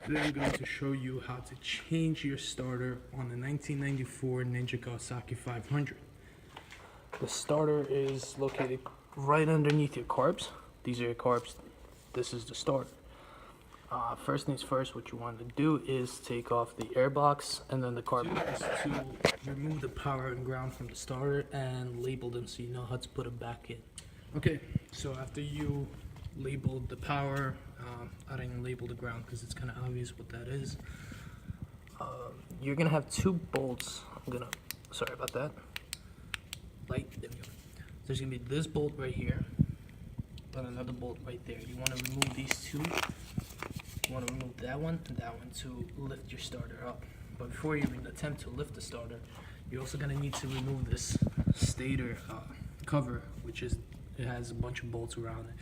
Today I'm going to show you how to change your starter on the 1994 Ninja Kawasaki 500. The starter is located right underneath your carbs. These are your carbs. This is the starter. First things first, what you want to do is take off the air box and then the carb is to remove the power and ground from the starter and label them so you know how to put them back in. Okay, so after you labeled the power, I didn't label the ground because it's kind of obvious what that is. You're gonna have two bolts. Sorry about that. There we go. There's gonna be this bolt right here, and another bolt right there. You want to remove these two. You want to remove that one and that one to lift your starter up. But before you even attempt to lift the starter, you're also gonna need to remove this stator cover, which is it has a bunch of bolts around it.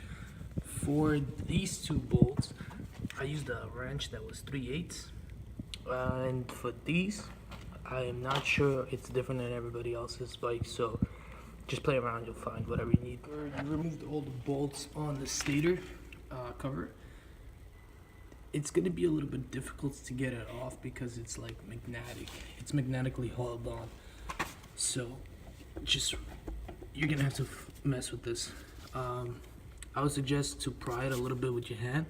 For these two bolts, I used a wrench that was 3/8, and for these, I am not sure. It's different than everybody else's bike, so just play around. You'll find whatever you need. You removed all the bolts on the stator cover. It's gonna be a little bit difficult to get it off because it's like magnetic. It's magnetically held on. So you're gonna have to mess with this. I would suggest to pry it a little bit with your hand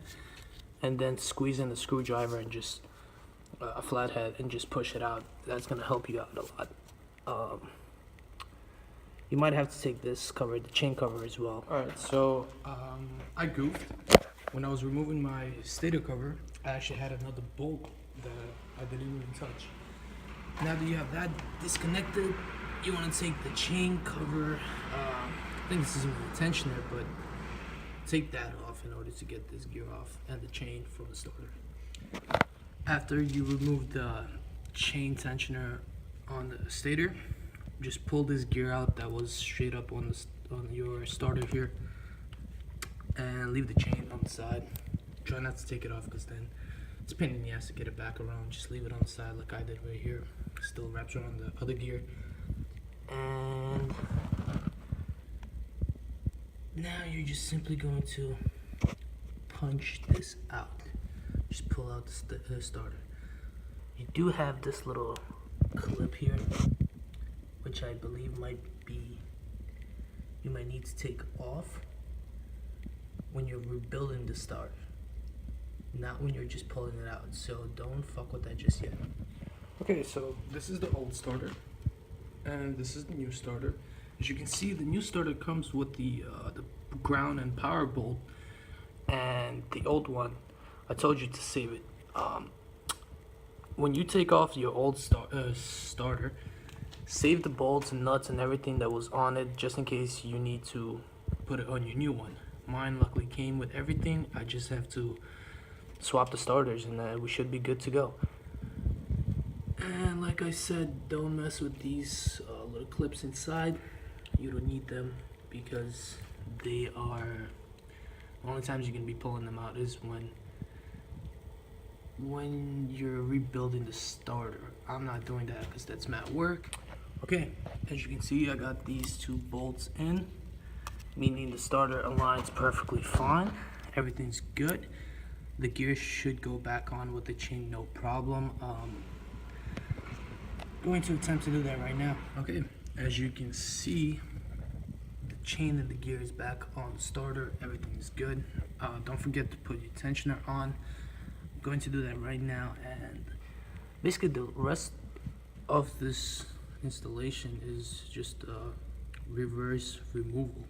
and then squeeze in the screwdriver and just a flathead and just push it out. That's gonna help you out a lot. You might have to take this cover, the chain cover as well. Alright, so I goofed. When I was removing my stator cover, I actually had another bolt that I didn't even touch. Now that you have that disconnected, you want to take the chain cover. I think this is with a tensioner, but take that off in order to get this gear off and the chain from the starter. After you remove the chain tensioner on the stator, just pull this gear out that was straight up on your starter here, and leave the chain on the side. Try not to take it off because then it's a pain in the ass to get it back around. Just leave it on the side like I did right here. Still wraps around the other gear. And now you're just simply going to punch this out. Just pull out the starter. You do have this little clip here, which I believe you might need to take off when you're rebuilding the starter, not when you're just pulling it out. So don't fuck with that just yet. Okay, so this is the old starter and this is the new starter. As you can see, the new starter comes with the ground and power bolt, and the old one, I told you to save it. When you take off your old starter, save the bolts and nuts and everything that was on it just in case you need to put it on your new one. Mine luckily came with everything. I just have to swap the starters and we should be good to go. And like I said, don't mess with these little clips inside. You don't need them because they are, the only times you're going to be pulling them out is when you're rebuilding the starter. I'm not doing that because that's mad work. Okay, as you can see, I got these two bolts in, meaning the starter aligns perfectly fine. Everything's good. The gear should go back on with the chain, no problem. Going to attempt to do that right now. Okay, as you can see, the chain and the gear is back on the starter. Everything is good. Don't forget to put your tensioner on. I'm going to do that right now, and basically the rest of this installation is just reverse removal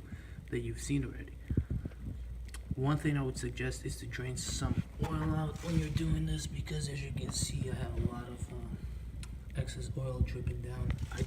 that you've seen already. One thing I would suggest is to drain some oil out when you're doing this, because as you can see, I have a lot of excess oil dripping down.